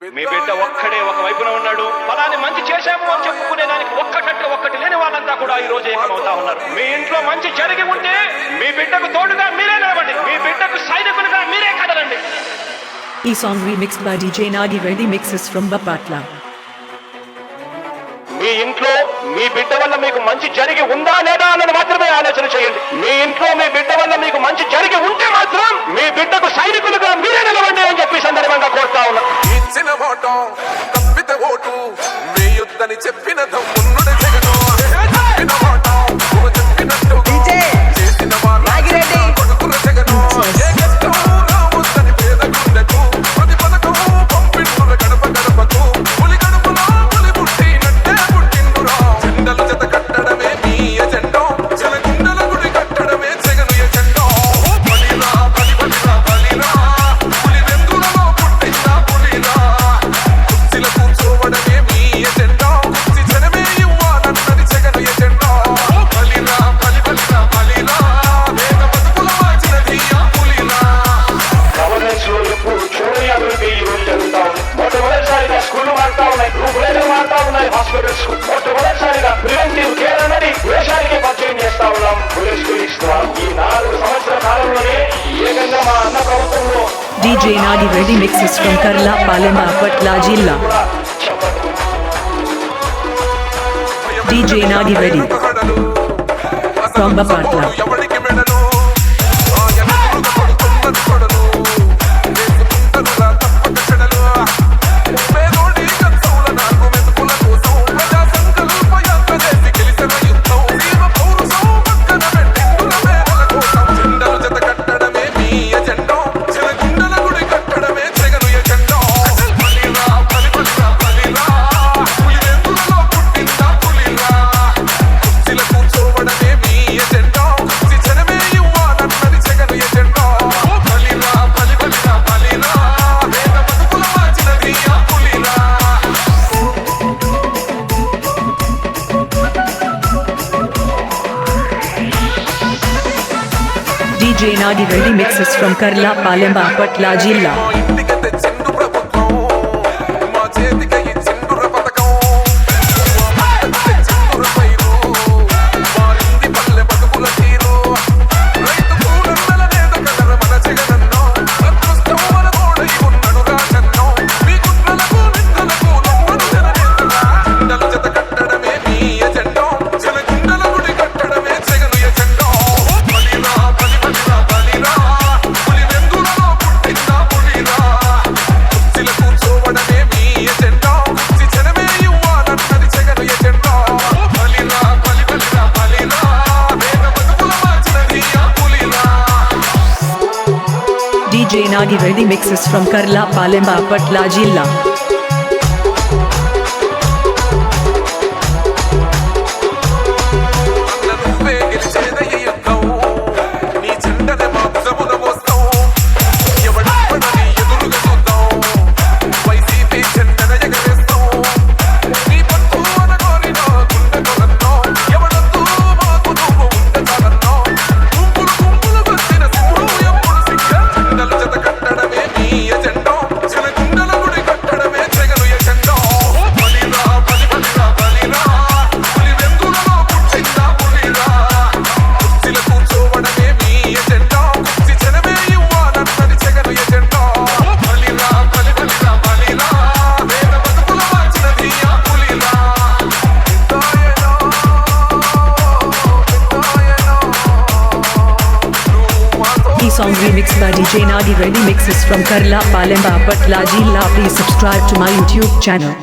మీ బిడ్డ ఒక్కడే ఒక వైపున ఉన్నాడు. ఫలాన్ని మంచి చేశాము అని చెప్పుకునే దానికి ఒక్కటి లేని వాళ్ళంతా కూడా ఈ రోజు ఏకమవుతా ఉన్నారు. మీ ఇంట్లో మంచి జరిగి ఉంటే మీ బిడ్డకు తోడుగా మీరే నిలవండి. మీ బిడ్డకు సైనికులుగా మీరే కదలండి. ఈ song remixed by DJ Nagi Reddy mixes from Bapatla. మీ ఇంట్లో మీ బిడ్డ వల్ల మీకు మంచి జరిగి ఉందా లేదా అన్నది మాత్రమే ఆలోచన చేయండి. మీ ఇంట్లో మీ బిడ్డ వల్ల మీకు మంచి జరిగి ఉంటే మాత్రం మీ బిడ్డకు సైనికులుగా మీరే నిలవండి అని చెప్పి సందర్భంగా కోరుతా ఉన్నా. ఇచ్చిన ఓటు తప్పిత ఓటు మీ యుద్ధని చెప్పిన దమ్మున్నుడి జగను చెప్పిన ఓటు చెప్పినట్టు చేసిన వాళ్ళ కొడుకుల జగను ఏ కష్టం రావద్దని పేద గుండెకు ప్రతి పథకం పంపిండుర గడప గడపకు పులి గడపలో పులి పుట్టినట్టే పుట్టిండురా. జెండలు జత కట్టడమే మీ ఎజెండో జనగుండల గుడి కట్టడమే జగను ఎజెండో. బలిరా బలి బలిరా బలిరా పులి వెందులలో పుట్టిందా పులిరా. కుర్చీల కూర్చోవడమే మీ ఎజెండో కుర్చీ జనమే ఇవ్వాలన్నది జగను ఎజెండో. బలిరా బలి బలిరా బలిరా వేగ బతుకుల మార్చినది ఆ పులిరా. గవర్నెన్స్ లో ఎప్పుడు చూడని అభివృద్ధి ఈ రోజు జరుగుతా ఉంది. మొట్టమొదటిసారిగా స్కూళ్లు మారుతా ఉన్నాయి, రూపురేఖలు మారుతా ఉన్నాయి, హాస్పిటల్స్ మొట్టమొదటిసారిగా ప్రివెంటివ్ కేర్ అన్నది దేశానికి పరిచయం చేస్తా ఉన్నాం. ఇస్తున్నాం. ఈ 4 సంవత్సరాల కాలంలోనే ఏకంగా మా అన్న ప్రభుత్వంలో DJ Nagi Reddy mixes from Karla Palem Bapatla Jilla. DJ Nagi Reddy from Bapatla. ఎవరికి మెడలు ఆ ఎనకులుగా పడుతున్నది కొడలు వేసుకుంటనురా తప్పక చెడలు. పేదోడి కన్సౌల 4 మెతుకుల కోసం ప్రజా సంకల్ప యాత్ర చేసి గెలిచిన యుద్ధం జీవ పౌరుషం పక్కన పెట్టిండుల మేరల కోసం. జెండలు జత కట్టడమే మీ ఎజెండో జనగుండల గుడి కట్టడమే జగను ఎజెండో. బలిరా బలి బలిరా బలిరా పులి వెందులలో పుట్టిందా పులిరా. కుర్చీల కూర్చోవడమే మీ ఎజెండో కుర్చీ జనమే ఇవ్వాలన్నది జగను ఎజెండో. బలిరా బలి బలిరా బలిరా వేద బతుకుల మార్చినది ఆ పులిరా. DJ Nagi Reddy mixes from Karla Palem Bapatla Jilla. ఇంటికి తెచ్చిండు ప్రభుత్వం మా చేతికి ఇచ్చిండుర పథకం. తెచ్చిండుర పైరు మారింది పల్లె బతుకుల తీరు. రైతు కూలన్నల నేత కలర మన జగనన్నో అదృష్టం మన తోడై ఉన్నడు రాజన్నో. మీ కుట్రలకు నిందలకు లొంగడు జననేతగా. జెండలు జత కట్టడమే మీ ఎజెండో జనగుండల గుడి కట్టడమే జగను ఎజెండో. బలిరా బలి బలిరా బలిరా పులి వెందులలో పుట్టిందా పులిరా. కుర్చీల కూర్చోవడమే మీ ఎజెండో కుర్చీ జనమే ఇవ్వాలన్నది జగను ఎజెండో. బలిరా బలి బలిరా బలిరా వేగ బతుకుల మార్చినది ఆ పులిరా. DJ Nagi Reddy mixes from Karla Palem Bapatla Jilla. అన్న నువ్వే గెలిచేదయ్య యుద్ధం నీ జెండనే మా భుజమున మోస్తాం. ఎవడెవ్వడని ఎదురుగా చూద్దాం వైసీపీ జెండన ఎగరేస్తాం. నీ పట్టు అనగోరినో గుండె కొరన్నో ఎవడొద్దు మాకు నువ్వు ఉంటే చాలన్నో. గుంపులు గుంపులు వచ్చిన సింహం ఎప్పుడు సిగ్గ. జెండలు జత కట్టడమే మీ ఎజెండో జనగుండల గుడి కట్టడమే జగను ఎజెండో. బలిరా బలి బలిరా బలిరా పులి వెందులలో పుట్టిందా పులిరా. కుర్చీల కూర్చోవడమే మీ ఎజెండో కుర్చీ జనమే ఇవ్వాలన్నది జగను ఎజెండో. బలిరా బలి బలిరా బలిరా వేద బతుకుల మార్చినది ఆ పులిరా. పెద్దాయనో పెద్దాయనో నువ్వు మాతో E song remixed by DJ Nagi Reddy mixes from Karla Palem Bapatla Jilla. Please subscribe to my YouTube channel.